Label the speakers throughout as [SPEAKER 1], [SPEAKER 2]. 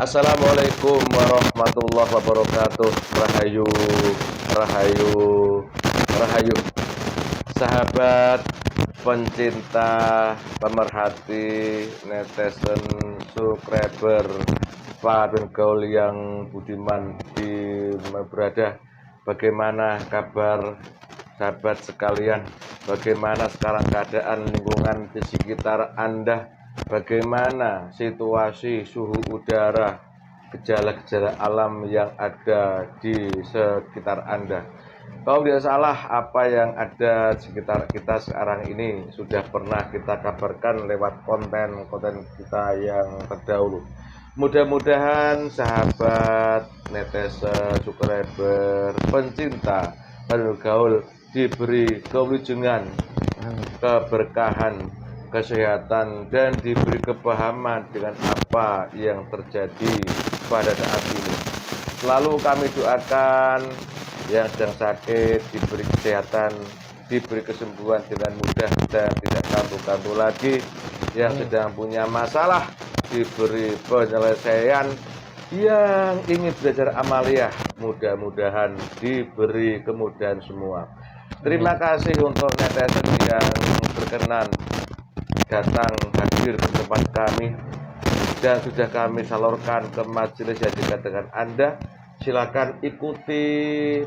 [SPEAKER 1] Assalamualaikum warahmatullahi wabarakatuh. Rahayu, rahayu, rahayu. Sahabat, pencinta, pemerhati, netizen, subscriber, dan gaul yang budiman di mana berada. Bagaimana kabar sahabat sekalian? Bagaimana sekarang keadaan lingkungan di sekitar Anda? Bagaimana situasi suhu udara, gejala-gejala alam yang ada di sekitar Anda? Kalau tidak salah, apa yang ada di sekitar kita sekarang ini sudah pernah kita kabarkan lewat konten-konten kita yang terdahulu. Mudah-mudahan sahabat, netizen, subscriber, pencinta, dan gaul diberi kewilujengan, keberkahan, kesehatan, dan diberi kepahaman dengan apa yang terjadi pada saat ini. Selalu kami doakan yang sedang sakit diberi kesehatan, diberi kesembuhan dengan mudah dan tidak kambuh-kambuh lagi. Yang sedang punya masalah diberi penyelesaian. Yang ingin belajar amaliyah mudah-mudahan diberi kemudahan semua. Terima kasih untuk netizen yang berkenan datang hadir ke tempat kami dan sudah kami salurkan ke majelis yang dekat dengan Anda. Silakan ikuti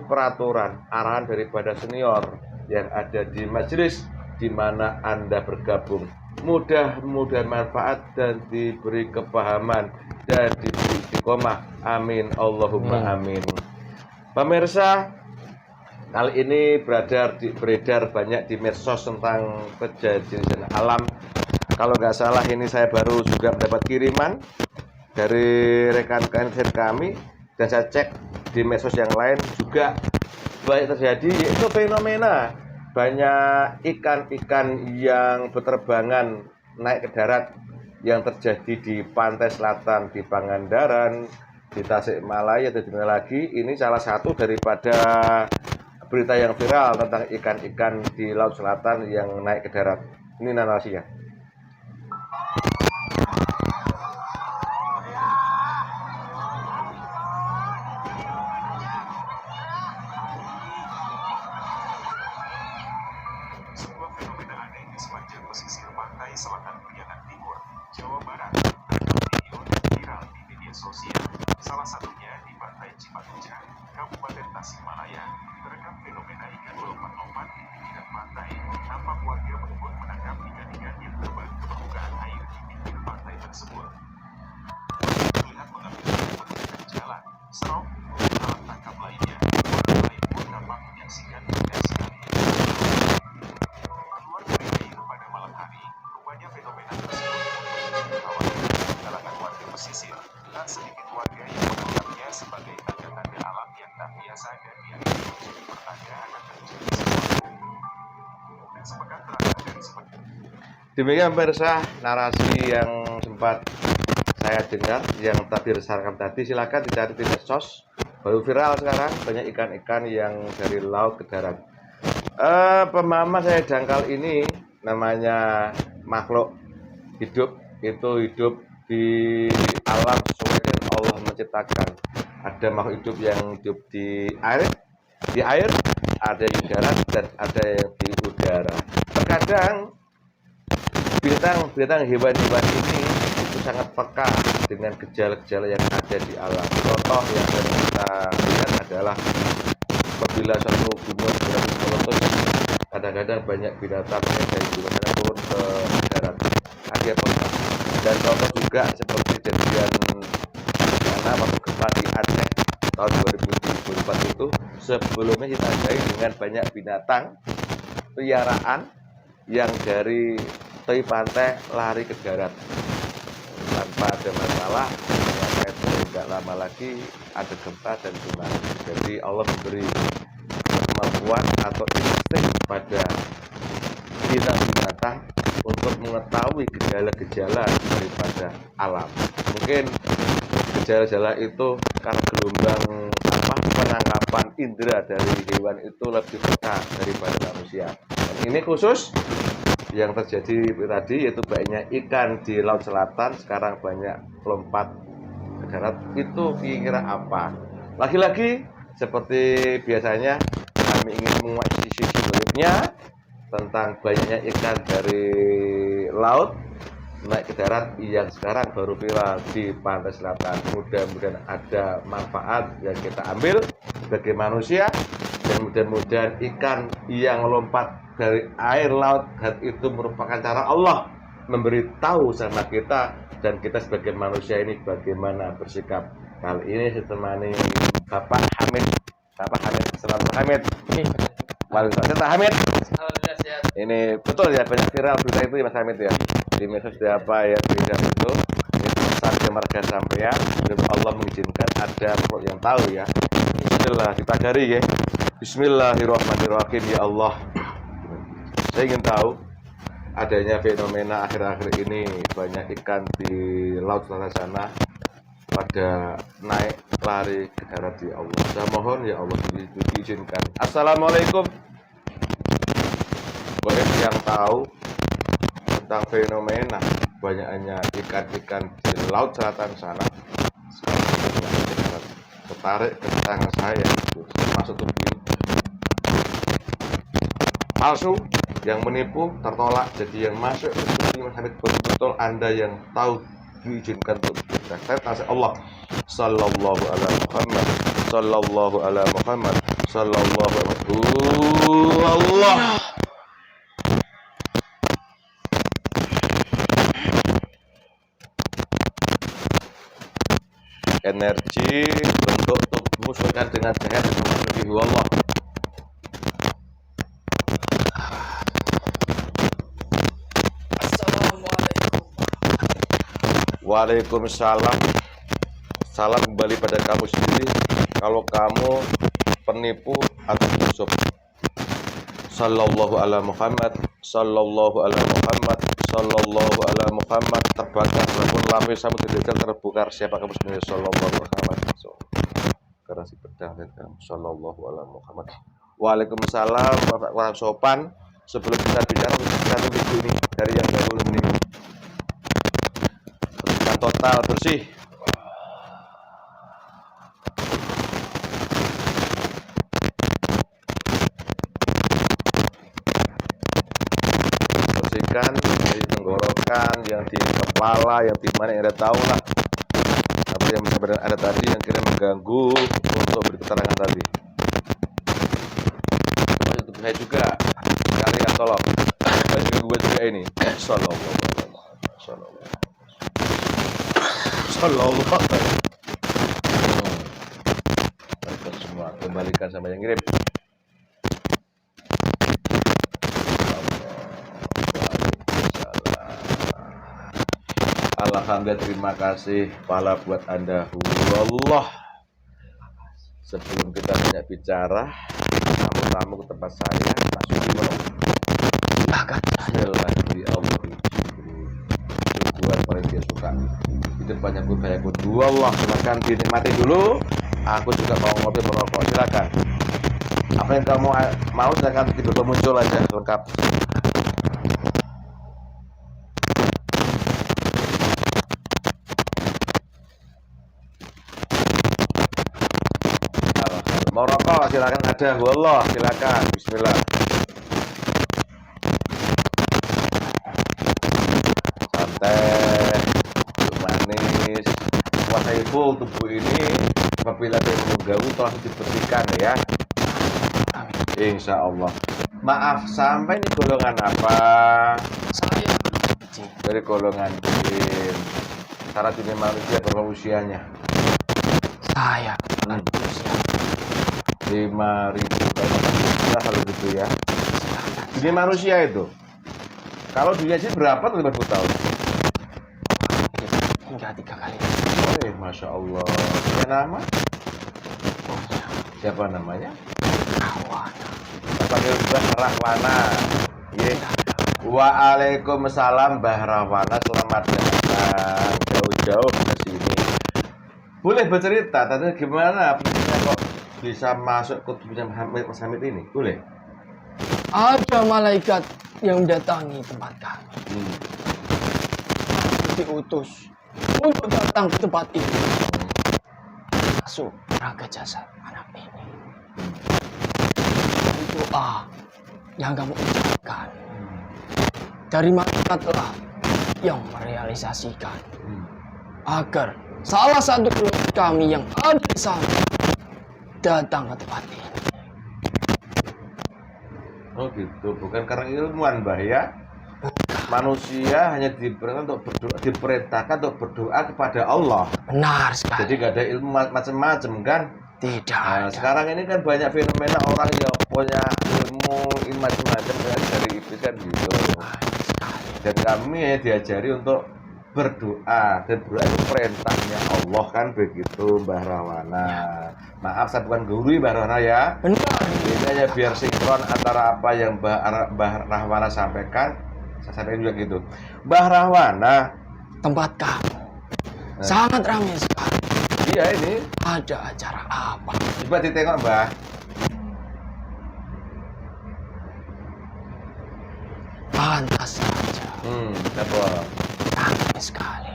[SPEAKER 1] peraturan arahan daripada senior yang ada di majelis di mana Anda bergabung. Mudah-mudahan manfaat dan diberi kepahaman dan diberi istiqomah. Amin Allahumma amin. Pemirsa, kali ini beredar banyak di medsos tentang kejadian alam. Kalau nggak salah ini saya baru juga mendapat kiriman dari rekan-rekan kami, dan saya cek di medsos yang lain juga banyak terjadi, yaitu fenomena banyak ikan-ikan yang berterbangan naik ke darat yang terjadi di pantai selatan, di Pangandaran, di Tasikmalaya, dan di mana lagi. Ini salah satu daripada berita yang viral tentang ikan-ikan di Laut Selatan yang naik ke darat. Ini narasinya.
[SPEAKER 2] Sebuah fenomena aneh di sepanjang pesisir pantai selatan Priangan Timur, Jawa Barat, video viral di media sosial. Salah satunya di pantai Cipatujah, Kabupaten Tasikmalaya, terekam fenomena ikan lompat-lompat di pinggiran pantai. Tampak warga berebut menangkap ikan-ikan yang terbang ke permukaan air di pinggir pantai tersebut. Terlihat mengambil ikan menggunakan jalan, serong, dan alat tangkap lainnya. Orang lain pun tampak menyaksikan indah sekali. Keluar dari air pada malam hari, rupanya fenomena tersebut mengundang kekhawatiran di kalangan warga pesisir. Tak sedikit warga yang menganggapnya sebagai tanda-tanda alam yang tak biasa dan dianggap menjadi pertanda akan terjadi sesuatu. Dan sepekan terakhir dari sepekan.
[SPEAKER 1] Demikian pemirsa narasi yang sempat saya dengar yang tadi disarankan tadi. Silakan dicari di medsos, baru viral sekarang, banyak ikan-ikan yang dari laut ke darat. Pemahaman saya dangkal ini, namanya makhluk hidup itu hidup di alam sesuai dengan Allah menciptakan. Ada makhluk hidup yang hidup di air, ada yang di darat, dan ada yang di udara. Terkadang bintang hewan-hewan ini itu sangat peka dengan gejala-gejala yang ada di alam. Contoh yang kita lihat adalah apabila suatu gunung berapi meletus, kadang-kadang banyak binatang yang dari gunung sana turun ke darat, ada peka. Dan contoh juga seperti kejadian karena waktu gempa di Aceh tahun 2004 itu, sebelumnya ditandai dengan banyak binatang peliharaan yang dari tepi pantai lari ke darat tanpa ada masalah. Tidak lama lagi ada gempa dan tsunami. Jadi Allah memberi kemampuan atau insting pada binatang untuk mengetahui gejala-gejala daripada alam. Mungkin gejala-gejala itu karena gelombang penangkapan indera dari hewan itu lebih peka daripada manusia. Dan ini khusus yang terjadi tadi, yaitu banyaknya ikan di Laut Selatan sekarang banyak lompat ke darat itu kira-kira apa? Lagi-lagi seperti biasanya kami ingin menguak sisi berikutnya tentang banyaknya ikan dari laut naik ke darat yang sekarang baru viral di pantai selatan. Mudah-mudahan ada manfaat yang kita ambil sebagai manusia, dan mudah-mudahan ikan yang lompat dari air laut dan itu merupakan cara Allah memberitahu sama kita, dan kita sebagai manusia ini bagaimana bersikap. Kali ini ditemani Bapak Hamid. Bapak Hamid, selamat Hamid. Waalaikumsalam Hamid.
[SPEAKER 3] Alhamdulillah sehat.
[SPEAKER 1] Ini betul ya, banyak viral berita itu ya Mas Hamid ya, di medsos apa ya, berita itu. Ini pesan ke marga sampean, dan Allah mengizinkan ada yang tahu ya. Bismillah, dipagari ya. Bismillahirrahmanirrahim. Ya Allah, saya ingin tahu adanya fenomena akhir-akhir ini banyak ikan di laut selatan sana pada naik lari ke darat. Ya Allah, saya mohon ya Allah diizinkan. Assalamualaikum. Boleh yang tahu tentang fenomena banyaknya ikan-ikan di laut selatan sana sekarang tertarik ke tangan saya, masuk tubuh ini palsu, yang menipu tertolak, jadi yang masuk ke tubuh ini betul-betul Anda yang tahu diizinkan untuk kita. Saya kasih Allah sallallahu ala Muhammad sallallahu ala Muhammad sallallahu alaihi Allah. Energi untuk tubuh sesuaikan dengan sehat memasuki Allah.
[SPEAKER 3] Assalamualaikum.
[SPEAKER 1] Waalaikumsalam. Salam kembali pada kamu sendiri kalau kamu penipu atau busuk. Sallallahu ala Muhammad sallallahu ala Muhammad sallallahu ala Muhammad. Terbakar pun lapis sampai tidak terbukar siapa kamu sebenarnya. Sallallahu ala Muhammad. Karena si pedang dan kamu sallallahu ala Muhammad. Waalaikumsalam. Bapak kurang sopan. Sebelum kita bicara kita tunggu ini dari yang dahulu ini. Bersihkan total, bersih. Bersihkan di tenggorokan, yang di kepala, yang di mana yang Anda tahu lah. Tapi yang benar-benar ada tadi yang kira mengganggu untuk beri keterangan tadi. Masuk tubuh saya juga. Kalian tolong. Baju gue juga ini. Sallallahu alaihi wasallam. Semua kembalikan sama yang ngirim. Alhamdulillah, terima kasih pahala buat Anda. Allah. Sebelum kita banyak bicara, tamu-tamu ke tempat saya masuk dulu. Bismillah di Allah. Buat paling dia suka. Itu banyak pun banyak pun. Allah, silakan dinikmati dulu. Aku juga mau ngopi merokok, silakan. Apa yang kamu mau silakan tiba-tiba muncul aja lengkap. Mau rokok silakan, ada. Wallah, silakan. Bismillah. Santai, manis. Kuasai full tubuh ini. Apabila ada yang mengganggu telah dibersihkan ya. Insya Allah. Maaf, sampai ini golongan apa?
[SPEAKER 3] Saya
[SPEAKER 1] Dari golongan jin. Cara dunia manusia berapa usianya?
[SPEAKER 3] saya manusia.
[SPEAKER 1] 5.000 kalau gitu ya. Dunia manusia itu. Kalau dunia jin berapa tuh 50 tahun?
[SPEAKER 3] Hingga 3 kali.
[SPEAKER 1] Masya Allah. Punya nama? Siapa namanya?
[SPEAKER 3] Kawana.
[SPEAKER 1] Panggil Mbah Rahwana. Waalaikumsalam Mbah Rahwana, selamat datang jauh-jauh ke sini. Boleh bercerita tadi gimana pentingnya kok bisa masuk ke tubuhnya Mas Hamid ini? Boleh?
[SPEAKER 3] Ada malaikat yang mendatangi tempat kami. Diutus untuk datang ke tempat ini masuk raga jasad anak ini. Doa yang kamu ucapkan dari malaikatlah yang merealisasikan agar salah satu keluarga kami yang ada di sana datang ke tempat ini.
[SPEAKER 1] Oh gitu, bukan karena ilmuwan Mbah ya. Manusia hanya diperintahkan untuk berdoa kepada Allah.
[SPEAKER 3] Benar sekali.
[SPEAKER 1] Jadi gak ada ilmu macam-macam kan?
[SPEAKER 3] Tidak
[SPEAKER 1] Nah,
[SPEAKER 3] ada.
[SPEAKER 1] sekarang ini kan banyak fenomena orang yang punya ilmu macam-macam kan dari itu kan gitu.
[SPEAKER 3] Banyak sekali.
[SPEAKER 1] Dan kami hanya diajari untuk berdoa, dan berdoa itu perintahnya Allah kan begitu Mbah Rahwana. Maaf saya bukan guru Mbah Rahwana ya.
[SPEAKER 3] Benar.
[SPEAKER 1] Ini hanya biar sinkron antara apa yang Mbah Rahwana sampaikan, saya sampaikan juga gitu. Mbah Rahwana,
[SPEAKER 3] Tempat kamu sangat ramai sekali.
[SPEAKER 1] iya ini.
[SPEAKER 3] Ada acara apa?
[SPEAKER 1] Coba ditengok Mbah.
[SPEAKER 3] Pantas saja.
[SPEAKER 1] Apa?
[SPEAKER 3] Ramai sekali.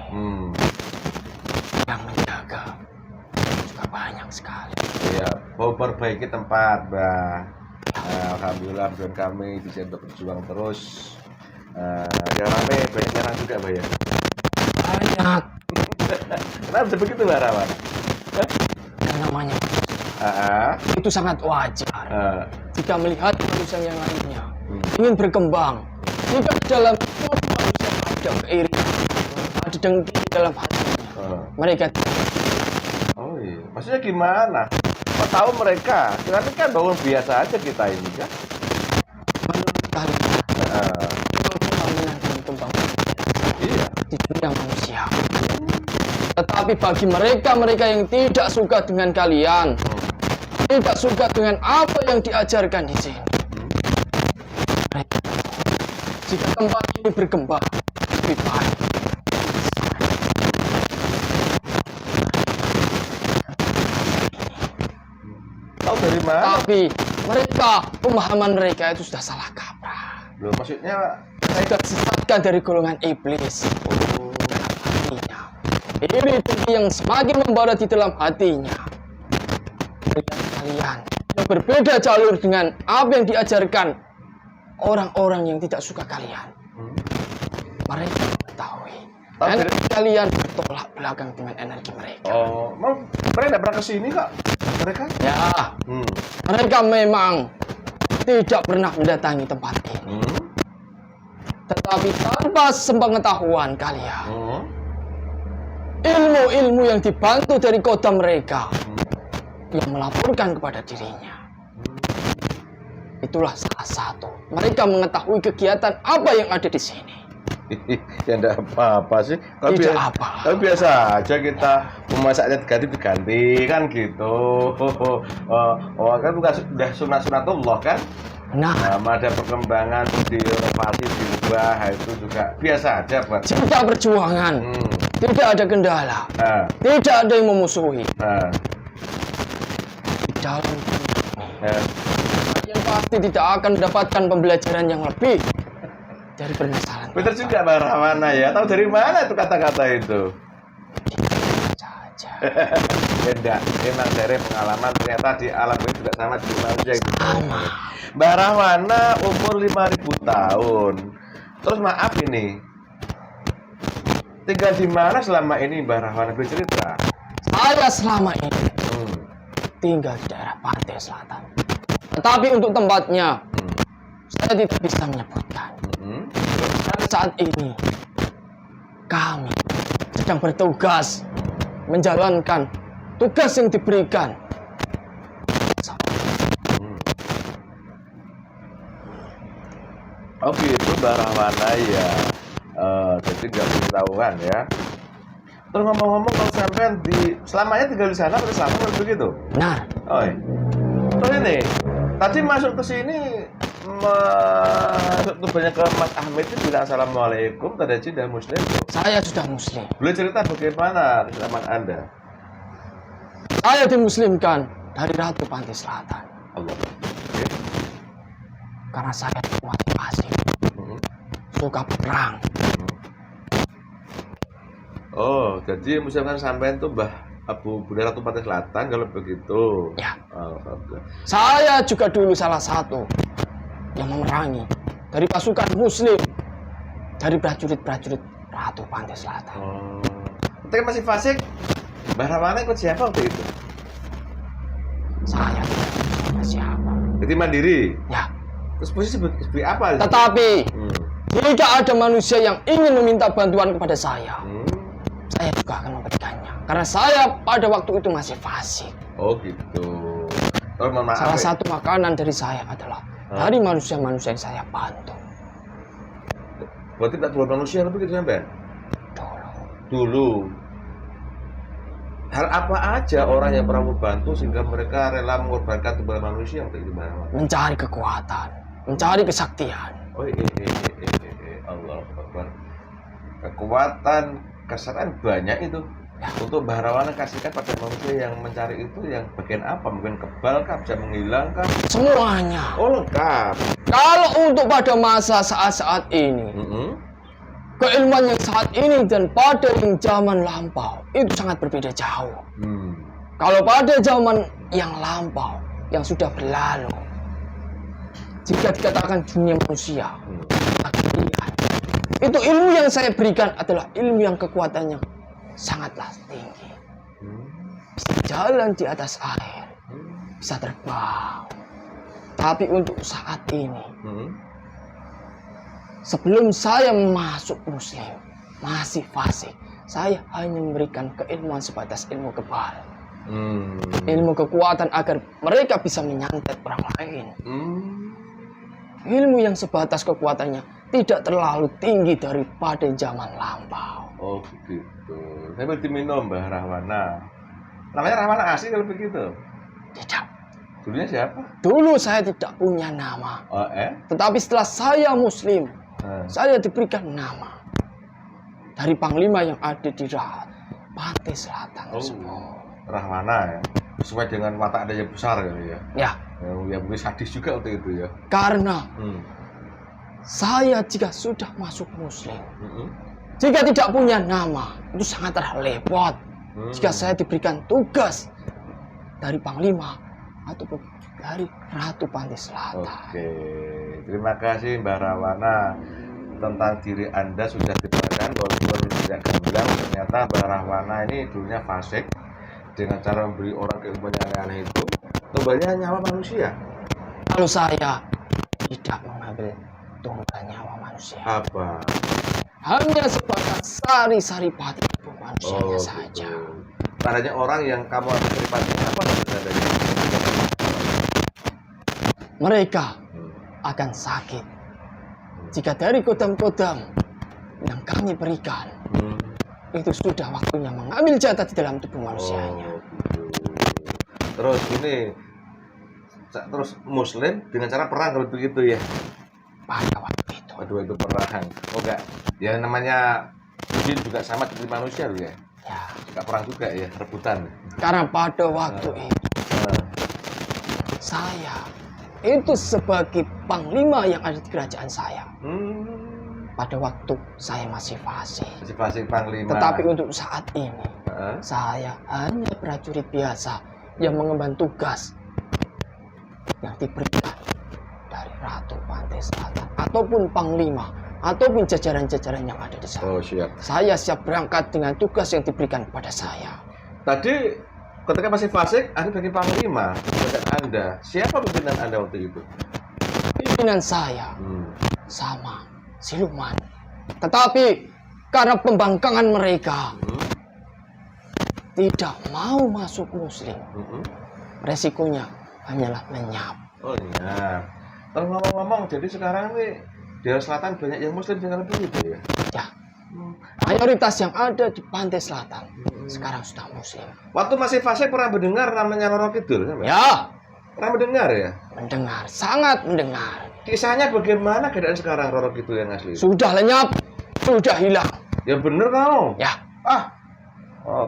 [SPEAKER 3] Yang menjaga juga banyak sekali.
[SPEAKER 1] Iya, mau perbaiki tempat, Mbah. Alhamdulillah dan kami bisa untuk berjuang terus. Yang rame banyak orang juga, Mbah ya.
[SPEAKER 3] Banyak.
[SPEAKER 1] Kenapa bisa begitu, Mbah Rahwana?
[SPEAKER 3] Yang namanya itu sangat wajar. Jika melihat manusia yang lainnya ingin berkembang, jika dalam hidup manusia ada keirian, ada dengki dalam hatinya, mereka
[SPEAKER 1] Oh iya, maksudnya gimana? Kok tahu mereka? Kita kan bangun biasa aja kita ini kan?
[SPEAKER 3] menurut kalian pembangunan dan pembangunan
[SPEAKER 1] Iya.
[SPEAKER 3] di dunia manusia. Tetapi bagi mereka yang tidak suka dengan kalian, tidak suka dengan apa yang diajarkan di sini, mereka jika tempat ini berkembang lebih baik.
[SPEAKER 1] Tahu dari mana?
[SPEAKER 3] Tapi mereka, pemahaman mereka itu sudah salah kaprah.
[SPEAKER 1] Loh, maksudnya
[SPEAKER 3] Sudah disesatkan dari golongan iblis. Hatinya. Ini tinggi yang semakin membara di dalam hatinya. Berikan kalian yang berbeda jalur dengan apa yang diajarkan orang-orang yang tidak suka kalian. Mereka mengetahui. Energi kalian bertolak belakang dengan energi mereka.
[SPEAKER 1] oh, mau mereka tidak pernah kesini kok? Mereka?
[SPEAKER 3] Ya, mereka memang tidak pernah mendatangi tempat ini. Tetapi tanpa sepengetahuan kalian, ilmu-ilmu yang dibantu dari kota mereka yang melaporkan kepada dirinya, itulah salah satu. Mereka mengetahui kegiatan apa yang ada di sini.
[SPEAKER 1] Ya enggak apa-apa sih. Kalau
[SPEAKER 3] Tidak
[SPEAKER 1] biasa,
[SPEAKER 3] apa.
[SPEAKER 1] kalau biasa aja kita memasaknya diganti kan gitu. Kan bukan sudah sunatullah kan?
[SPEAKER 3] Nah,
[SPEAKER 1] Ada perkembangan diinovasi diubah itu juga biasa aja buat.
[SPEAKER 3] jika perjuangan tidak ada kendala, tidak ada yang memusuhi di dalam dunia ini, kalian pasti tidak akan mendapatkan pembelajaran yang lebih dari permasalahan.
[SPEAKER 1] Bener juga Mbak Rahwana ya. Tahu dari mana itu kata-kata itu?
[SPEAKER 3] Saja.
[SPEAKER 1] Ya enggak, memang dari pengalaman ternyata di alam ini juga sama di manusia itu.
[SPEAKER 3] Sama.
[SPEAKER 1] Mbak Rahwana umur 5.000 tahun. Terus maaf ini, tinggal di mana selama ini Mbak Rahwana bercerita?
[SPEAKER 3] Saya selama ini tinggal di daerah pantai selatan. Tetapi untuk tempatnya, saya tidak bisa menyebutkan. Karena saat ini, kami sedang bertugas menjalankan tugas yang diberikan.
[SPEAKER 1] Oh gitu Mbak Rahwana ya. Jadi nggak beritahuan ya. Terus ngomong-ngomong kalau sampean selamanya tinggal di sana atau selama begitu?
[SPEAKER 3] Benar.
[SPEAKER 1] Oh iya. Terus ini, tadi masuk ke sini masuk tubuhnya ke Mas Ahmed itu bilang assalamualaikum, tanda cinta muslim.
[SPEAKER 3] Saya sudah muslim.
[SPEAKER 1] Boleh cerita bagaimana keislaman Anda?
[SPEAKER 3] Saya dimuslimkan dari Ratu Pantai Selatan.
[SPEAKER 1] Allah.
[SPEAKER 3] Karena saya dimotivasi, suka perang.
[SPEAKER 1] Oh, jadi muslimkan sampean tuh Mbah Abu Bunda Ratu Pantai Selatan kalau begitu.
[SPEAKER 3] Ya.
[SPEAKER 1] Oh, oke.
[SPEAKER 3] Saya juga dulu salah satu yang memerangi dari pasukan Muslim, dari prajurit-prajurit Ratu Pantai Selatan.
[SPEAKER 1] Oh. Ketika masih fasik, Mbah Rawana ikut siapa waktu itu?
[SPEAKER 3] Saya tidak tahu sama siapa.
[SPEAKER 1] Jadi mandiri.
[SPEAKER 3] Ya,
[SPEAKER 1] Terus posisi seperti apa?
[SPEAKER 3] tetapi
[SPEAKER 1] Hmm.
[SPEAKER 3] jika ada manusia yang ingin meminta bantuan kepada saya juga akan memberikannya. Karena saya pada waktu itu masih fasik.
[SPEAKER 1] Oh gitu. Oh, mohon maaf.
[SPEAKER 3] Salah satu makanan dari saya adalah dari manusia-manusia yang saya bantu.
[SPEAKER 1] Berarti tak dua manusia lebih gitu sampai? Dulu. Hal apa aja orang yang pernah membantu sehingga mereka rela mengorbankan tubuh manusia untuk itu Mbah?
[SPEAKER 3] Mencari kekuatan, mencari kesaktian.
[SPEAKER 1] Oh Allah Akbar. Kekuatan, kesadaran banyak itu. Untuk Mbah Rawana kasihkan pada manusia yang mencari itu yang bagian apa? Mungkin kebal kah? Bisa menghilangkan?
[SPEAKER 3] Semuanya.
[SPEAKER 1] Oh lengkap.
[SPEAKER 3] Kalau untuk pada masa saat-saat ini, keilmuan yang saat ini dan pada yang zaman lampau itu sangat berbeda jauh. Kalau pada zaman yang lampau, yang sudah berlalu, jika dikatakan dunia manusia, kekinian, itu ilmu yang saya berikan adalah ilmu yang kekuatannya sangatlah tinggi. Bisa jalan di atas air, bisa terbang. Tapi untuk saat ini, sebelum saya masuk Muslim, masih fasik, saya hanya memberikan keilmuan sebatas ilmu kebal. Ilmu kekuatan agar mereka bisa menyantet orang lain. Ilmu yang sebatas kekuatannya tidak terlalu tinggi daripada zaman lampau.
[SPEAKER 1] Oh begitu. Saya berarti minum Mbah Rawana. Namanya Rawana asli kalau begitu?
[SPEAKER 3] Tidak.
[SPEAKER 1] Dulunya siapa?
[SPEAKER 3] Dulu saya tidak punya nama. Tetapi setelah saya Muslim, saya diberikan nama dari panglima yang ada di Pantai Selatan tersebut.
[SPEAKER 1] Rahwana ya. Sesuai dengan watak Anda yang besar gitu ya.
[SPEAKER 3] Ya.
[SPEAKER 1] Yang mungkin sadis juga waktu itu ya.
[SPEAKER 3] Karena saya jika sudah masuk Muslim, jika tidak punya nama, itu sangat repot. Jika saya diberikan tugas dari panglima ataupun dari Ratu Pantai Selatan.
[SPEAKER 1] Oke, terima kasih Mbah Rawana tentang diri Anda sudah diterangkan walaupun tidak gamblang. Ternyata Mbah Rawana ini dulunya fasik dengan cara memberi orang keilmuan yang aneh itu. Tumbangnya nyawa manusia.
[SPEAKER 3] Kalau saya tidak mengambil tumbal nyawa manusia.
[SPEAKER 1] Apa?
[SPEAKER 3] Hanya sebatas sari-sari pati tubuh manusianya saja.
[SPEAKER 1] Tandanya orang yang kamu ambil dari patinya apa tandanya?
[SPEAKER 3] Mereka akan sakit jika dari kodam-kodam yang kami berikan itu sudah waktunya mengambil jatah di dalam tubuh manusianya.
[SPEAKER 1] Terus ini Muslim dengan cara perang kalau begitu ya?
[SPEAKER 3] Pada waktu itu.
[SPEAKER 1] Waduh itu perang. Oh enggak, ya namanya jin juga sama seperti manusia loh ya?
[SPEAKER 3] Ya.
[SPEAKER 1] Enggak perang juga ya, rebutan.
[SPEAKER 3] Karena pada waktu itu saya itu sebagai panglima yang ada di kerajaan saya. Pada waktu saya masih fasik.
[SPEAKER 1] Masih fasik panglima.
[SPEAKER 3] Tetapi untuk saat ini saya hanya prajurit biasa yang mengemban tugas yang diberikan dari Ratu Pantai Selatan ataupun panglima ataupun jajaran-jajaran yang ada di sana.
[SPEAKER 1] Oh siap.
[SPEAKER 3] Saya siap berangkat dengan tugas yang diberikan kepada saya.
[SPEAKER 1] Tadi ketika masih fasik, Anda bagi panglima dengan Anda. Siapa pimpinan Anda waktu itu?
[SPEAKER 3] Pimpinan saya sama siluman. Tetapi karena pembangkangan mereka tidak mau masuk Muslim, resikonya hanyalah lenyap. Oh
[SPEAKER 1] iya. Kalau ngomong-ngomong, jadi sekarang nih di daerah selatan banyak yang Muslim dengan lebih itu ya?
[SPEAKER 3] Ya. Mayoritas yang ada di Pantai Selatan sekarang sudah Muslim.
[SPEAKER 1] Waktu masih fasik pernah mendengar namanya Roro Kidul?
[SPEAKER 3] Ya.
[SPEAKER 1] Pernah mendengar ya?
[SPEAKER 3] Mendengar, sangat mendengar.
[SPEAKER 1] Kisahnya bagaimana keadaan sekarang Roro Kidul yang asli?
[SPEAKER 3] Sudah lenyap, sudah hilang.
[SPEAKER 1] Ya bener kau.
[SPEAKER 3] Ya.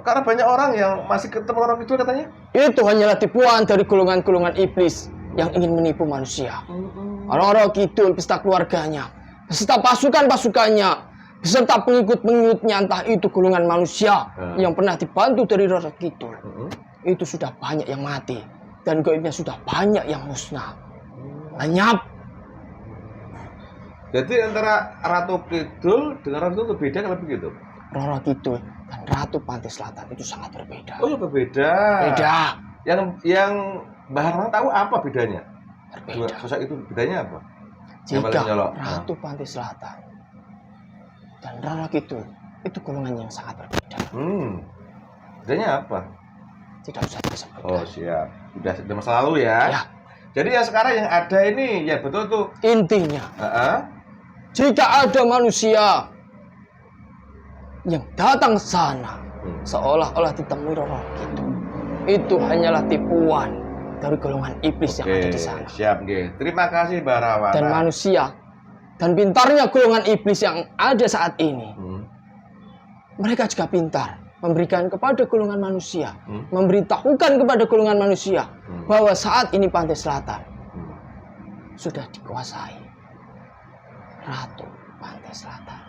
[SPEAKER 1] Karena banyak orang yang masih ketemu Roro Kidul katanya.
[SPEAKER 3] Itu hanyalah tipuan dari golongan-golongan iblis yang ingin menipu manusia. Roro Kidul beserta keluarganya, beserta pasukan-pasukannya beserta pengikut-pengikutnya, entah itu golongan manusia yang pernah dibantu dari Roro Kidul, itu sudah banyak yang mati dan gaibnya sudah banyak yang musnah, lenyap.
[SPEAKER 1] Jadi antara Ratu Kidul dengan Ratu itu beda kalau begitu?
[SPEAKER 3] Roro Kidul dan Ratu Pantai Selatan itu sangat berbeda.
[SPEAKER 1] Oh, berbeda.
[SPEAKER 3] Beda.
[SPEAKER 1] Yang Mbah Harman tahu apa bedanya? Dua
[SPEAKER 3] Berbeda.
[SPEAKER 1] sosok itu bedanya apa? Yang paling
[SPEAKER 3] Jika
[SPEAKER 1] nyolok.
[SPEAKER 3] Ratu Pantai Selatan dan Roro Kidul itu golongan yang sangat berbeda.
[SPEAKER 1] Bedanya apa?
[SPEAKER 3] Tidak usah disebutkan.
[SPEAKER 1] Oh, siap. Udah masa lalu ya.
[SPEAKER 3] Ya.
[SPEAKER 1] Jadi yang sekarang yang ada ini ya betul tuh.
[SPEAKER 3] Intinya, jika ada manusia yang datang ke sana seolah-olah ditemui Roro Kidul, itu hanyalah tipuan dari golongan iblis yang ada di sana.
[SPEAKER 1] Siap, nggih. Terima kasih Mbah Rawana.
[SPEAKER 3] Dan manusia dan pintarnya golongan iblis yang ada saat ini, mereka juga pintar memberikan kepada golongan manusia, memberitahukan kepada golongan manusia bahwa saat ini Pantai Selatan sudah dikuasai Ratu Pantai Selatan.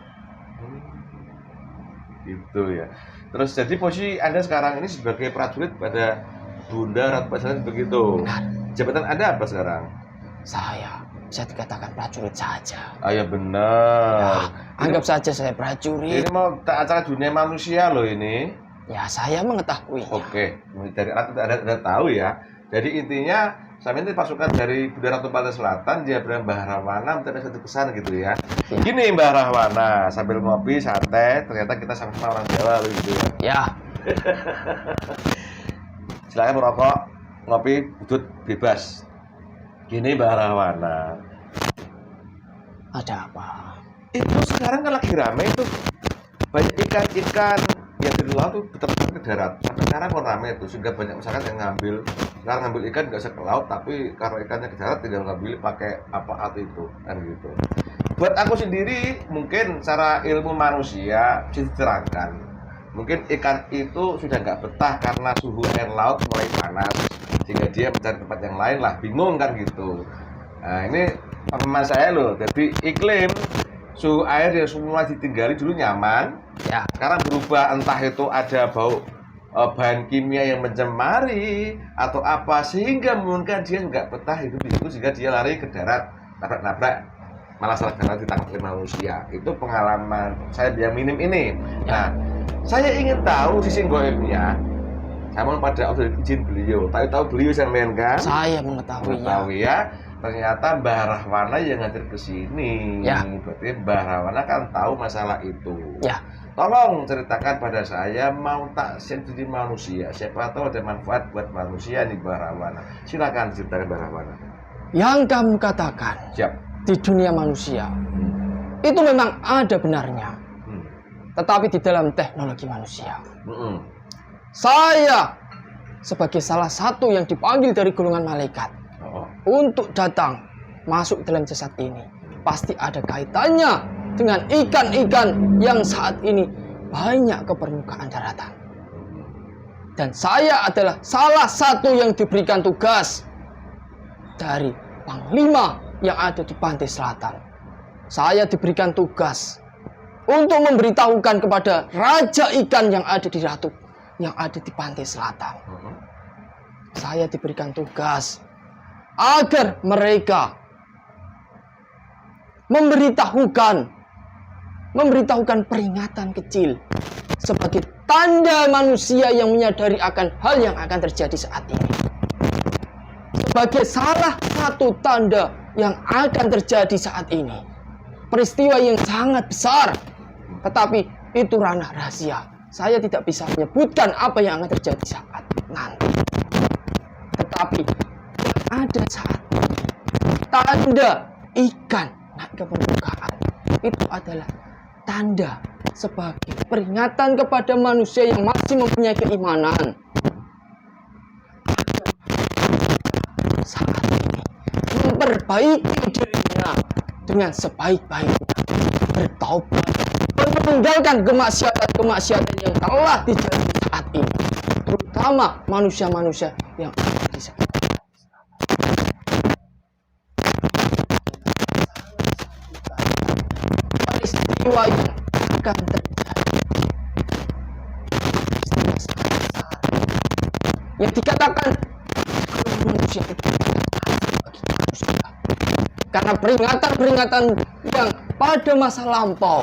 [SPEAKER 1] Gitu ya. Terus jadi posisi Anda sekarang ini sebagai prajurit pada Bunda Ratu Pantai Selatan begitu.
[SPEAKER 3] Benar.
[SPEAKER 1] Jabatan Anda apa sekarang?
[SPEAKER 3] Saya dikatakan prajurit saja.
[SPEAKER 1] Ah ya benar.
[SPEAKER 3] Anggap saja saya prajurit.
[SPEAKER 1] Ini mau acara dunia manusia loh ini.
[SPEAKER 3] Ya, saya mengetahuinya.
[SPEAKER 1] Oke, dari Ratu ada tahu ya. Jadi intinya saya ini pasukan dari Bunda Ratu Pantai Selatan, dia bernama Mbah Rahwana mencapai satu pesan gitu ya. Gini Mbah Rahwana, sambil ngopi santai, ternyata kita sama-sama orang Jawa loh gitu ya.
[SPEAKER 3] Ya,
[SPEAKER 1] Silakan merokok, ngopi, udut bebas. Gini Mbah Rahwana.
[SPEAKER 3] ada apa?
[SPEAKER 1] Itu sekarang kan lagi rame itu banyak ikan-ikan yang dari laut tuh betul-betul ke darat. Sampai sekarang kok rame itu sehingga banyak masyarakat yang sekarang ngambil ikan nggak usah ke laut, tapi karena ikannya ke darat tinggal ngambil pakai apa alat itu kan gitu. Buat aku sendiri mungkin secara ilmu manusia bisa diterangkan. Mungkin ikan itu sudah nggak betah karena suhu air laut mulai panas sehingga dia mencari tempat yang lain lah, bingung kan gitu. Nah ini pemahaman saya loh, jadi iklim suhu air yang semula ditinggali dulu nyaman,
[SPEAKER 3] Ya,
[SPEAKER 1] sekarang berubah entah itu ada bau bahan kimia yang mencemari atau apa sehingga mungkin dia nggak betah hidup di situ sehingga dia lari ke darat nabrak-nabrak malah salah jalan ditangkap oleh manusia. Itu pengalaman saya yang minim ini. Nah, saya ingin tahu sisi goibnya. Saya mau pada izin beliau. Tahu beliau sampean kan?
[SPEAKER 3] saya mengetahuinya.
[SPEAKER 1] Tahu ya. Ternyata Mbah Rahwana yang ngajar ke sini.
[SPEAKER 3] Ya.
[SPEAKER 1] Berarti Mbah Rahwana kan tahu masalah itu.
[SPEAKER 3] Ya,
[SPEAKER 1] Tolong ceritakan pada saya, mau tak jadi manusia. Siapa tahu ada manfaat buat manusia nih Mbah Rahwana. Silakan ceritakan Mbah Rahwana.
[SPEAKER 3] yang kamu katakan
[SPEAKER 1] Siap.
[SPEAKER 3] di dunia manusia itu memang ada benarnya, tetapi di dalam teknologi manusia. Saya sebagai salah satu yang dipanggil dari golongan malaikat untuk datang masuk dalam jasad ini, pasti ada kaitannya dengan ikan-ikan yang saat ini banyak ke permukaan daratan. Dan saya adalah salah satu yang diberikan tugas dari Panglima yang ada di Pantai Selatan. Saya diberikan tugas untuk memberitahukan kepada raja ikan yang ada di Ratu, yang ada di Pantai Selatan. Saya diberikan tugas agar mereka memberitahukan peringatan kecil sebagai tanda manusia yang menyadari akan hal yang akan terjadi saat ini. Sebagai salah satu tanda yang akan terjadi saat ini. Peristiwa yang sangat besar, tetapi itu ranah rahasia. Saya tidak bisa menyebutkan apa yang akan terjadi saat nanti. Tetapi ada saat tanda ikan naik ke permukaan itu adalah tanda sebagai peringatan kepada manusia yang masih mempunyai keimanan. Saat ini memperbaiki dirinya dengan sebaik-baiknya, bertaubat, meninggalkan kemaksiatan yang telah terjadi saat ini, terutama manusia-manusia yang ada di sekitar. Peristiwa yang akan terjadi peristiwa sangat besar yang dikatakan kalau manusia itu bagi manusia. Karena peringatan-peringatan yang pada masa lampau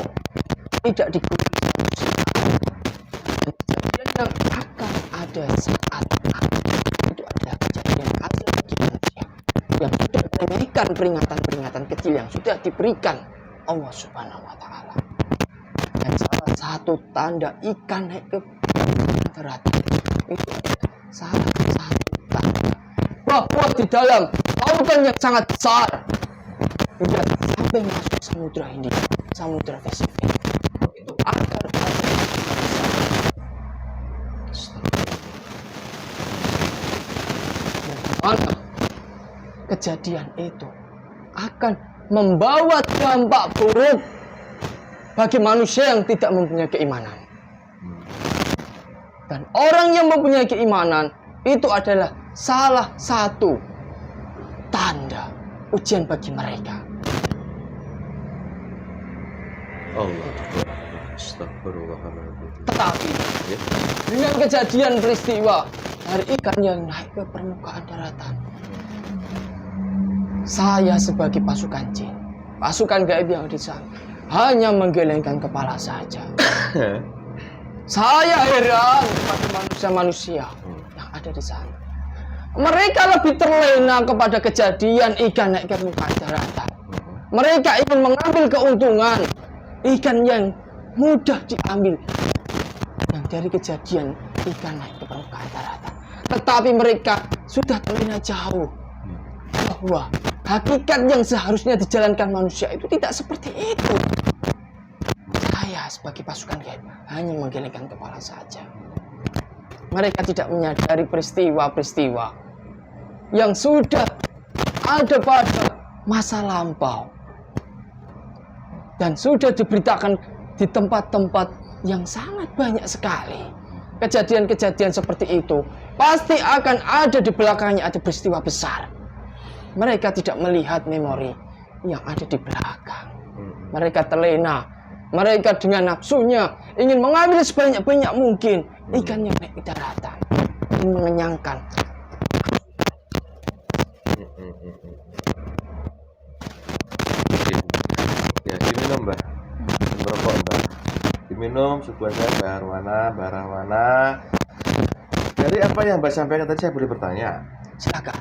[SPEAKER 3] tidak dikutuk manusia. Dan kejadian yang akan ada saat itu adalah kejadian asli bagi manusia yang sudah menunaikan peringatan-peringatan kecil yang sudah diberikan Allah Subhanahu wa Ta'ala. Dan salah satu tanda ikan naik ke daratan itu adalah salah satu tanda bahwa di dalam lautan yang sangat besar sudah sampai masuk Samudra Hindia, Samudra Pasifik, itu akan ada bagaimana kejadian itu akan membawa dampak buruk bagi manusia yang tidak mempunyai keimanan. Dan orang yang mempunyai keimanan itu adalah salah satu tanda ujian bagi mereka.
[SPEAKER 1] Allah. Astagfirullahaladzim.
[SPEAKER 3] Tetapi dengan kejadian peristiwa dari ikan yang naik ke permukaan daratan, saya sebagai pasukan jin, pasukan gaib yang di sana, hanya menggelengkan kepala saja. Saya heran kepada manusia-manusia yang ada di sana. Mereka lebih terlena kepada kejadian ikan naik ke permukaan daratan. Mereka ingin mengambil keuntungan ikan yang mudah diambil yang dari kejadian ikan naik ke permukaan daratan. Tetapi mereka sudah terlena jauh bahwa hakikat yang seharusnya dijalankan manusia itu tidak seperti itu. Saya sebagai pasukan gaib hanya menggelengkan kepala saja. Mereka tidak menyadari peristiwa-peristiwa yang sudah ada pada masa lampau dan sudah diberitakan di tempat-tempat yang sangat banyak sekali. Kejadian-kejadian seperti itu pasti akan ada di belakangnya, ada peristiwa besar. Mereka tidak melihat memori yang ada di belakang. Mereka terlena. Mereka dengan nafsunya ingin mengambil sebanyak-banyak mungkin ikan yang naik di daratan, ingin mengenyangkan.
[SPEAKER 1] Ya, diminum mbah. Merokok mbah. Diminum sebuahnya Mbah Rahwana. Dari apa yang mbah sampaikan tadi saya boleh bertanya?
[SPEAKER 3] Silakan.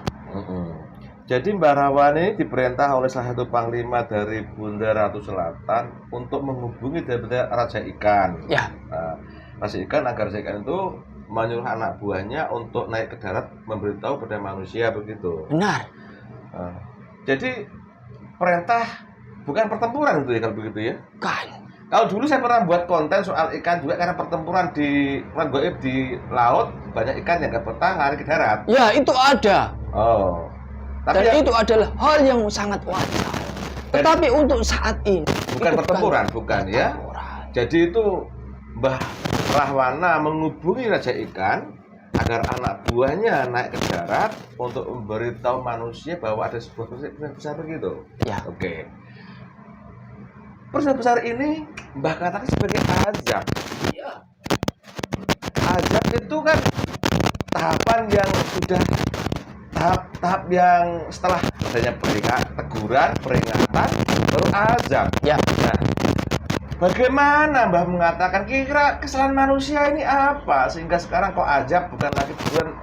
[SPEAKER 1] Jadi Mbah Rahwana ini diperintah oleh salah satu panglima dari Bunda Ratu Selatan untuk menghubungi dari Raja Ikan.
[SPEAKER 3] Ya.
[SPEAKER 1] Nah, Raja Ikan agar Raja Ikan itu menyuruh anak buahnya untuk naik ke darat memberitahu pada manusia begitu.
[SPEAKER 3] Benar.
[SPEAKER 1] Nah, jadi perintah bukan pertempuran itu ya kalau begitu ya?
[SPEAKER 3] Kan.
[SPEAKER 1] Kalau dulu saya pernah buat konten soal ikan juga karena pertempuran di perang gaib di laut banyak ikan yang nggak betah lari ke darat.
[SPEAKER 3] Ya, itu ada.
[SPEAKER 1] Oh. Tapi
[SPEAKER 3] Dan itu adalah hal yang sangat wajar. Tetapi untuk saat ini
[SPEAKER 1] bukan
[SPEAKER 3] itu
[SPEAKER 1] pertempuran, bukan ya. Jadi itu Mbah Rahwana menghubungi Raja Ikan agar anak buahnya naik ke darat untuk memberitahu manusia bahwa ada sebuah peristiwa besar begitu.
[SPEAKER 3] Ya.
[SPEAKER 1] Oke. Peristiwa besar ini Mbah katakan sebagai azab. Iya. Azab itu kan tahapan yang sudah tahap yang setelah adanya teguran, peringatan, baru azab.
[SPEAKER 3] Ya.
[SPEAKER 1] Nah, bagaimana Mbah mengatakan kira kesalahan manusia ini apa sehingga sekarang kok azab bukan lagi teguran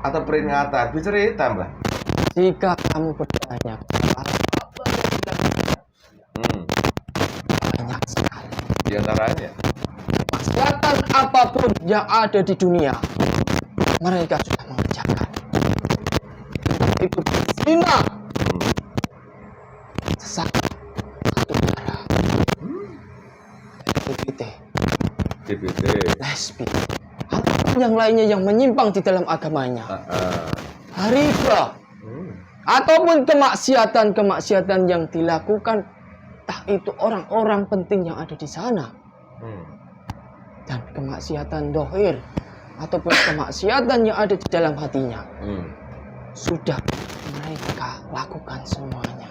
[SPEAKER 1] atau peringatan? Bercerita Mbah.
[SPEAKER 3] Jika kamu bertanya banyak sekali.
[SPEAKER 1] Di antaranya
[SPEAKER 3] Maksiatan apapun yang ada di dunia, mereka sudah mengerjakan. Itu berzina, sesat, satu darah,
[SPEAKER 1] DBT,
[SPEAKER 3] lesbi, ataupun yang lainnya yang menyimpang di dalam agamanya, riba, ataupun kemaksiatan yang dilakukan, entah itu orang-orang penting yang ada di sana, dan kemaksiatan dohir, ataupun kemaksiatan yang ada di dalam hatinya. Sudah mereka lakukan semuanya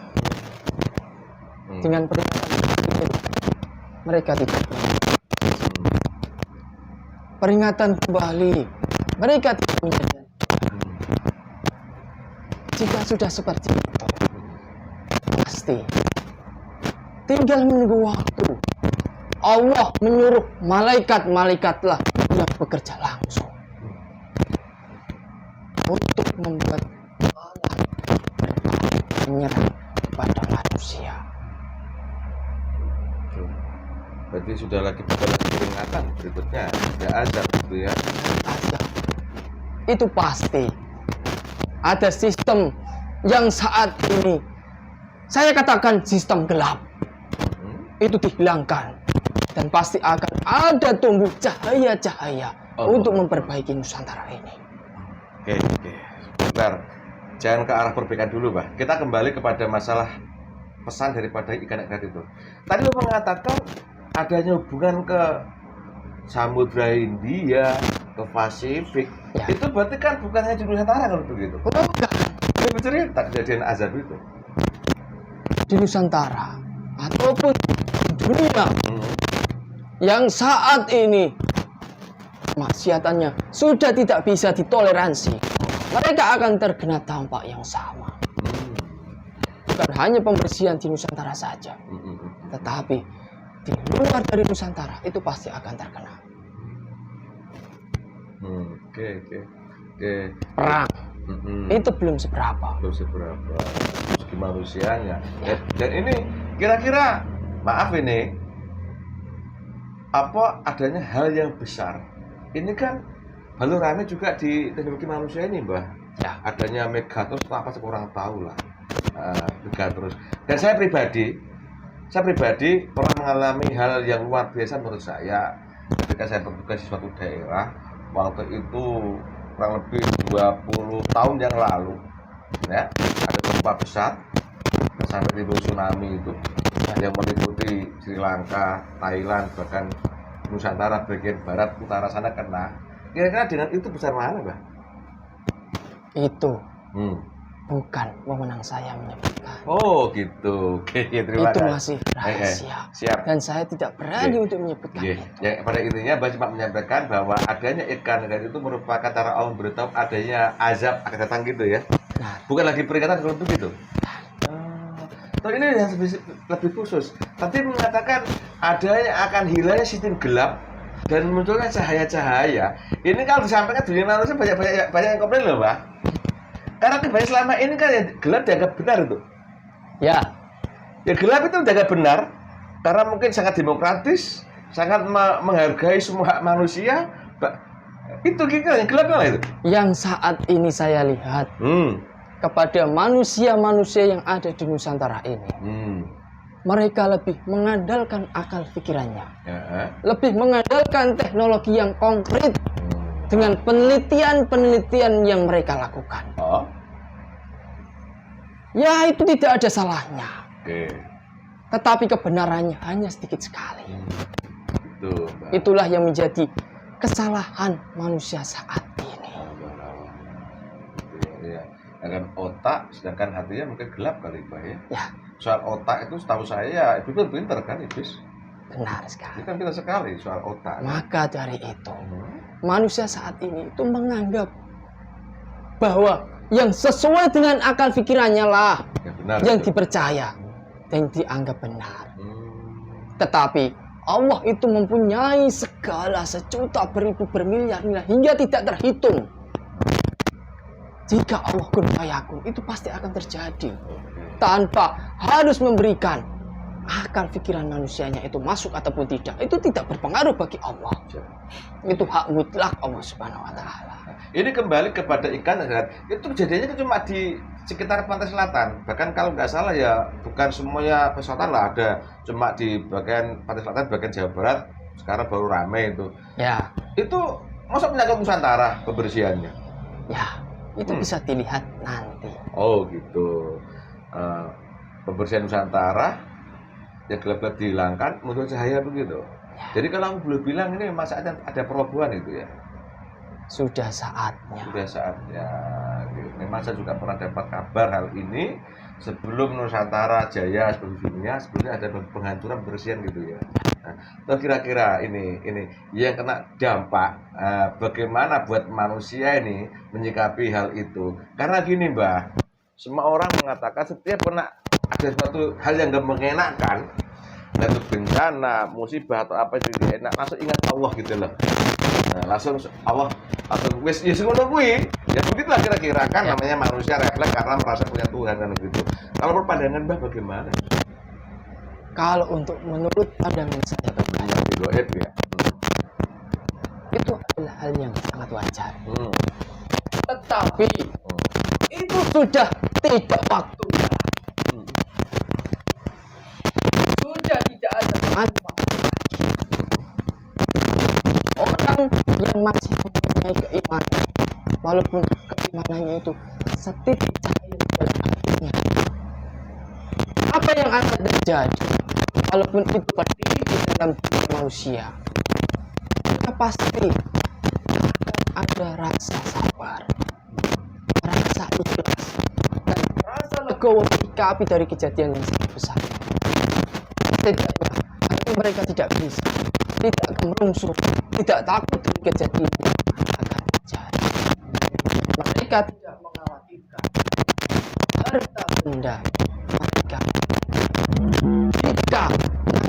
[SPEAKER 3] dengan perintah mereka tidak peringatan kembali, mereka tidak menyadari. Jika sudah seperti itu, pasti tinggal menunggu waktu. Allah menyuruh malaikat-malaikatlah yang bekerja langsung untuk membuat Allah menyerang kepada manusia.
[SPEAKER 1] Berarti sudah lagi peringatan berikutnya, ada azab gitu ya.
[SPEAKER 3] Azab itu pasti ada sistem yang saat ini saya katakan sistem gelap itu dihilangkan, dan pasti akan ada tumbuh cahaya-cahaya untuk memperbaiki Nusantara ini.
[SPEAKER 1] Oke. Bentar, jangan ke arah perbaikan dulu, Bah. Kita kembali kepada masalah pesan daripada ikan ekrat itu. Tadi lo mengatakan adanya hubungan ke Samudra Hindia, ke Pasifik.
[SPEAKER 3] Ya.
[SPEAKER 1] Itu berarti kan bukan hanya di Nusantara kalau begitu.
[SPEAKER 3] Bukan.
[SPEAKER 1] Ini bercerita kejadian azab itu.
[SPEAKER 3] Di Nusantara ataupun di dunia yang saat ini maksiatannya sudah tidak bisa ditoleransi, mereka akan terkena dampak yang sama. Bukan hanya pembersihan di Nusantara saja, tetapi di luar dari Nusantara itu pasti akan terkena.
[SPEAKER 1] Oke.
[SPEAKER 3] Perang itu belum seberapa.
[SPEAKER 1] Segi manusianya. Dan ini kira-kira, maaf ini, apa adanya hal yang besar? Ini kan baru rame juga di teknologi manusia ini, Mbah.
[SPEAKER 3] Ya.
[SPEAKER 1] Adanya Megatrus, apa sih kurang tahu lah. Megatrus. Dan saya pribadi pernah mengalami hal yang luar biasa menurut saya ketika saya bertugas di suatu daerah. Waktu itu kurang lebih 20 tahun yang lalu, ya, ada gempa besar sampai timbul tsunami itu yang meliputi Sri Lanka, Thailand, bahkan Nusantara bagian barat, utara sana kena. Kira-kira dengan itu besar mana, Mbak?
[SPEAKER 3] Itu bukan wewenang saya menyebutkan.
[SPEAKER 1] Oh gitu. Oke, terima
[SPEAKER 3] Itu
[SPEAKER 1] kasih.
[SPEAKER 3] masih rahasia.
[SPEAKER 1] Siap.
[SPEAKER 3] Dan saya tidak berani untuk menyebutkan itu.
[SPEAKER 1] Ya, pada intinya Mbak cuma menyampaikan bahwa adanya ikan itu merupakan cara Allah memberitahu adanya azab akan datang gitu ya.
[SPEAKER 3] Nah,
[SPEAKER 1] Bukan lagi peringatan kalau begitu. Tapi ini yang lebih khusus. Tadi mengatakan adanya akan hilangnya sistem gelap dan munculnya cahaya-cahaya. Ini kalau disampaikan dunia manusia banyak yang komplain loh, Mbak. Karena kebanyakan selama ini kan ya gelap dianggap benar itu.
[SPEAKER 3] ya,
[SPEAKER 1] Ya gelap itu dianggap benar karena mungkin sangat demokratis, sangat menghargai semua hak manusia. Itu kira yang gelap lah itu.
[SPEAKER 3] yang saat ini saya lihat kepada manusia-manusia yang ada di Nusantara ini, mereka lebih mengandalkan akal pikirannya, lebih mengandalkan teknologi yang konkret dengan penelitian-penelitian yang mereka lakukan.
[SPEAKER 1] Oh.
[SPEAKER 3] Ya, itu tidak ada salahnya.
[SPEAKER 1] Oke.
[SPEAKER 3] Tetapi kebenarannya hanya sedikit sekali.
[SPEAKER 1] Itu.
[SPEAKER 3] Itulah yang menjadi kesalahan manusia saat ini.
[SPEAKER 1] Ya. Dengan otak, sedangkan hatinya mungkin gelap kali, Pak ya.
[SPEAKER 3] Ya,
[SPEAKER 1] Soal otak itu setahu saya, itu kan pinter kan, Iblis.
[SPEAKER 3] benar sekali.
[SPEAKER 1] Itu kan pinter sekali soal otak.
[SPEAKER 3] Maka dari itu, manusia saat ini itu menganggap bahwa yang sesuai dengan akal pikirannya lah
[SPEAKER 1] Ya, benar,
[SPEAKER 3] yang
[SPEAKER 1] itu.
[SPEAKER 3] dipercaya dan dianggap benar. Tetapi Allah itu mempunyai segala sejuta beribu bermiliar-miliar hingga tidak terhitung. Jika Allah kun fayakun, itu pasti akan terjadi tanpa harus memberikan akal pikiran manusianya itu masuk ataupun tidak. Itu tidak berpengaruh bagi Allah. Itu hak mutlak Allah Subhanahu wa taala.
[SPEAKER 1] Ini kembali kepada ikan itu kejadiannya cuma di sekitar pantai selatan. Bahkan kalau nggak salah ya bukan semuanya pantai selatan lah, ada cuma di bagian pantai selatan, bagian Jawa Barat sekarang baru ramai itu.
[SPEAKER 3] Ya,
[SPEAKER 1] Itu masuk menyangkut Nusantara pembersihannya.
[SPEAKER 3] ya, itu bisa dilihat nanti.
[SPEAKER 1] Oh gitu. Pembersihan Nusantara yang gelap-gelap dihilangkan, muncul cahaya begitu. Jadi kalau aku belum bilang ini masa ada perubahan itu ya.
[SPEAKER 3] Sudah saatnya.
[SPEAKER 1] Sudah saatnya. Memang saya juga pernah dapat kabar hal ini sebelum Nusantara jaya seluruh dunia, sebelumnya ada penghancuran pembersihan gitu ya. Nah, kira-kira ini yang kena dampak bagaimana buat manusia ini menyikapi hal itu? Karena gini, Mbah, semua orang mengatakan setiap kena ada suatu hal yang gak mengenakan, itu bencana, musibah atau apa itu gak enak, langsung ingat Allah gitu loh. Nah, langsung Allah langsung wis ya ngono kuwi. Ya begitulah kira-kira kan namanya manusia refleks karena merasa punya Tuhan kan begitu. Kalau pandangan Mbah bagaimana?
[SPEAKER 3] Kalau untuk menurut pandangan saya pribadi,
[SPEAKER 1] Yang goib ya.
[SPEAKER 3] itu adalah hal yang sangat wajar.
[SPEAKER 1] Hmm.
[SPEAKER 3] Tetapi itu sudah tidak waktunya. Sudah tidak ada manfaat. Orang yang masih mempunyai keimanan, walaupun keimanannya itu setitik cahaya di dalam hatinya, apa yang akan terjadi? Walaupun itu berdiri di dalam diri manusia, maka pasti akan ada rasa sabar, rasa ikhlas, dan rasa legowo menyikapi dari kejadian yang sangat besar. Setidaknya hati mereka tidak bisa, tidak merungsuk, tidak takut dari kejadian yang akan terjadi. Mereka tidak mengkhawatirkan harta benda mereka. Jika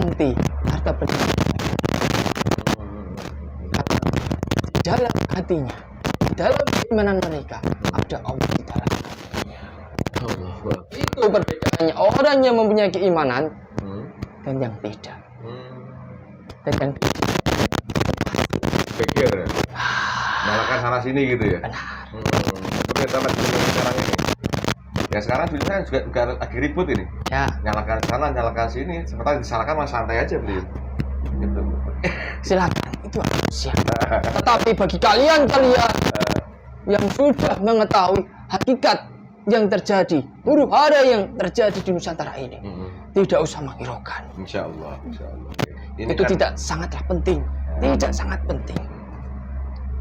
[SPEAKER 3] nanti harta benda di dalam hatinya, di dalam keimanan mereka ada Allah di dalam hatinya. Itu perbedaannya orang yang mempunyai keimanan dan yang tidak. Dan yang tidak
[SPEAKER 1] Pikir ya. Nyalakan sana sini gitu ya.
[SPEAKER 3] benar.
[SPEAKER 1] Seperti sama dunia sekarang ini. Ya sekarang dunia kan juga lagi ribut ini.
[SPEAKER 3] Ya,
[SPEAKER 1] Nyalakan sana, nyalakan sini. Sementara disalahkan malah santai aja beliau. Gitu.
[SPEAKER 3] silakan, itu manusia. Tetapi bagi kalian yang sudah mengetahui hakikat yang terjadi, huru hara yang terjadi di Nusantara ini, tidak usah menghiraukan.
[SPEAKER 1] Insya Allah. Ini
[SPEAKER 3] Itu
[SPEAKER 1] kan,
[SPEAKER 3] tidak sangatlah penting, tidak sangat penting.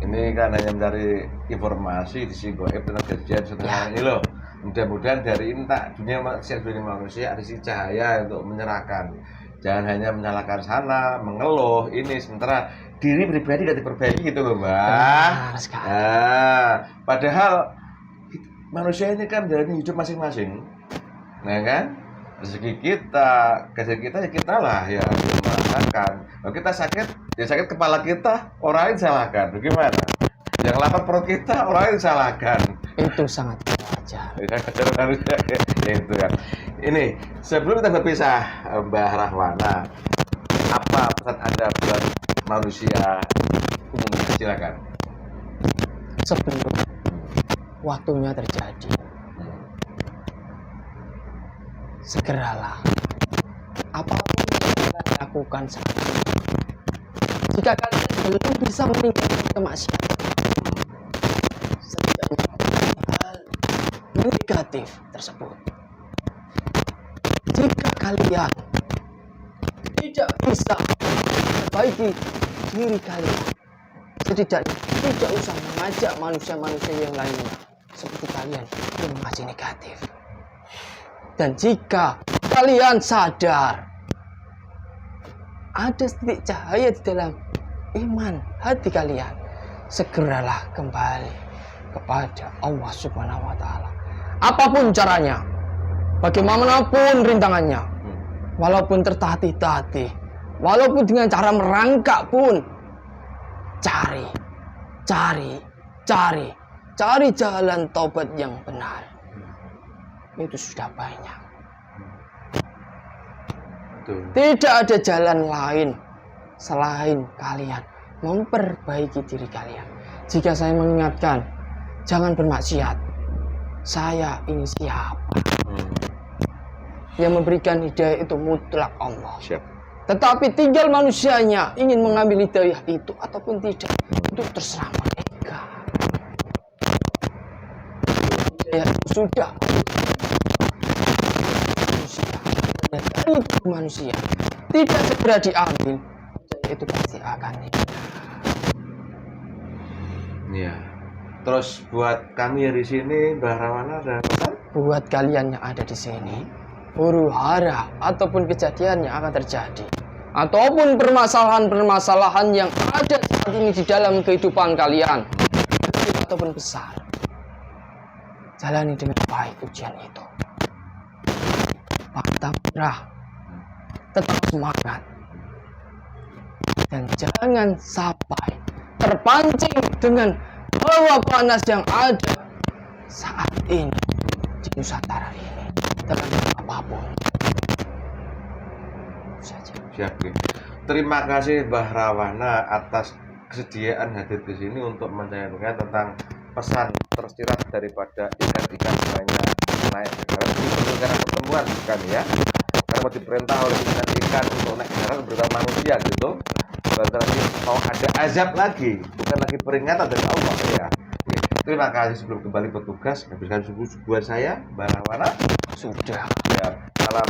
[SPEAKER 1] Ini kan hanya mencari informasi di sisi goib tentang kejadian sebenarnya ini loh. Mudah-mudahan dari ini tak dunia manusia ada sisi cahaya untuk menyerahkan. Jangan hanya menyalahkan sana, mengeluh ini sementara diri pribadi tidak diperbaiki gitu loh, Mbak.
[SPEAKER 3] Benar sekali.
[SPEAKER 1] Nah, padahal manusia ini kan menjalani hidup masing-masing. Nah kan? Rezeki kita, gaji kita ya kita lah ya merasakan. Kalau kita sakit, ya sakit kepala kita, orang lain salahkan. Bagaimana? Yang lapar perut kita, orang lain salahkan.
[SPEAKER 3] Itu sangat wajar.
[SPEAKER 1] Ya, itu kan. Ini sebelum kita berpisah, Mbah Rahwana, apa pesan Anda buat manusia umumnya? Silakan.
[SPEAKER 3] Sebelum waktunya terjadi, segeralah. Apapun yang kalian lakukan sekarang, jika kalian belum bisa meninggalkan kemaksiatan, setidaknya hal negatif tersebut. Jika kalian tidak bisa memperbaiki diri kalian, setidaknya tidak usah mengajak manusia-manusia yang lainnya seperti kalian yang masih negatif. Dan jika kalian sadar ada titik cahaya di dalam iman hati kalian, segeralah kembali kepada Allah Subhanahu wa Ta'ala. Apapun caranya, bagaimanapun rintangannya, walaupun tertatih-tatih, walaupun dengan cara merangkak pun, cari jalan taubat yang benar. Itu sudah banyak.
[SPEAKER 1] Betul.
[SPEAKER 3] Tidak ada jalan lain selain kalian memperbaiki diri kalian. Jika saya mengingatkan, jangan bermaksiat. Saya ini siapa? Yang memberikan hidayah itu mutlak Allah.
[SPEAKER 1] Siap.
[SPEAKER 3] Tetapi tinggal manusianya ingin mengambil hidayah itu ataupun tidak, itu terserah mereka. Hidayah itu sudah dari manusia, tidak segera diambil, hidayah itu pasti akan hilang.
[SPEAKER 1] Iya. Terus buat kami di sini, Mbah Rahwana ada pesan?
[SPEAKER 3] Buat kalian yang ada di sini, huru hara ataupun kejadian yang akan terjadi, ataupun permasalahan-permasalahan yang ada saat ini di dalam kehidupan kalian, kecil ataupun besar, jalani dengan baik ujian itu. Pantang menyerah, tetap semangat, dan jangan sampai terpancing dengan hawa panas yang ada saat ini di Nusantara ini dalam apapun. Saja.
[SPEAKER 1] Siap, Ki. Terima kasih Mbah Rawana atas kesediaan hadir di sini untuk menyampaikan tentang pesan tersirat daripada ikan-ikan banyak naik ke darat. Ini bukan pertemuan bukan ya? Karena diperintah oleh ikan-ikan untuk naik ke darat bersama manusia gitu. Berarti mau ada azab lagi, bukan lagi peringatan dari Allah ya. Oke. Terima kasih sebelum kembali bertugas. Habiskan subuh-subuhan saya, Mbah Rawana.
[SPEAKER 3] Sudah.
[SPEAKER 1] Ya, salam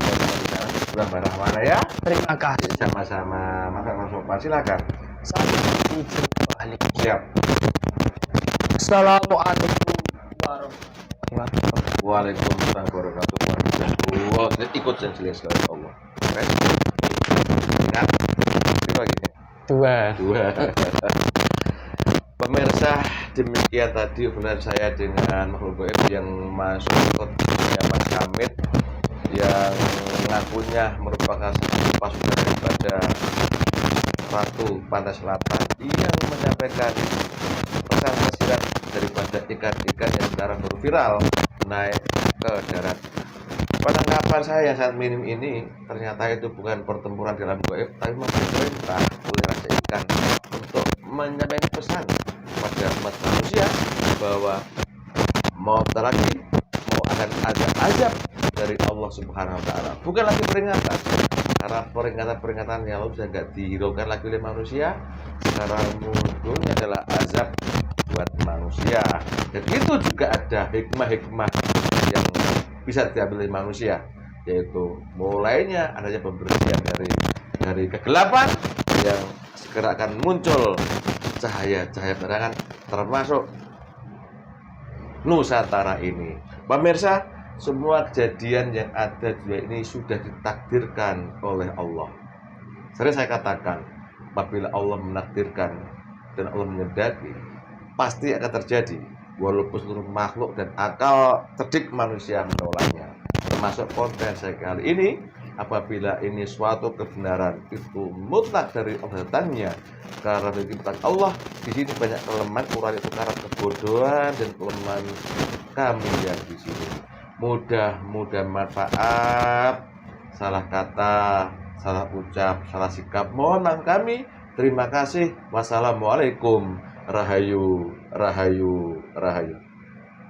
[SPEAKER 1] buat Mbah Rawana ya.
[SPEAKER 3] Terima kasih.
[SPEAKER 1] Sama-sama. Maka sopan silakan.
[SPEAKER 3] Sampai kembali.
[SPEAKER 1] Siap.
[SPEAKER 3] Assalamualaikum warahmatullahi wabarakatuh.
[SPEAKER 1] Waalaikumsalam warahmatullahi wabarakatuh. Oh, ikut dan jelas dari Allah. Oke. Ingat. Itu lagi. Dua. Pemirsa, demikian tadi hubungan saya dengan makhluk gaib yang masuk ke dunia Mas Kamit, yang mengakunya merupakan pasukan daripada Ratu Pantai Selatan, yang menyampaikan pesan tersirat daripada ikan-ikan yang sekarang baru viral naik ke darat. Penangkapan saya yang sangat minim ini ternyata itu bukan pertempuran dalam gaib, tapi masih perintah oleh Raja Ikan untuk menyampaikan pesan kepada umat manusia bahwa mau lagi mau akan ada azab dari Allah Subhanahu wa taala. Bukan lagi peringatan. Karena peringatan-peringatan yang lalu sudah tidak dihiraukan lagi oleh manusia, sekarang munculnya adalah azab buat manusia. Dan itu juga ada hikmah-hikmah yang bisa diambil oleh manusia, yaitu mulainya adanya pembersihan dari kegelapan yang segera akan muncul cahaya-cahaya penerangan, termasuk Nusantara ini. Pemirsa, semua kejadian yang ada di dunia ini sudah ditakdirkan oleh Allah. Sering saya katakan, apabila Allah menakdirkan dan Allah mengendaki, pasti akan terjadi, walaupun seluruh makhluk dan akal cerdik manusia menolaknya. Termasuk konten saya kali ini, apabila ini suatu kebenaran itu mutlak dari Allah-nya, karena dari mutlak Allah, di sini banyak kelemahan, kurang itu karena kebodohan dan kelemahan kami yang di sini. Mudah-mudahan manfaat, salah kata, salah ucap, salah sikap, mohon maaf kami. Terima kasih. Wassalamualaikum. Rahayu, rahayu, rahayu.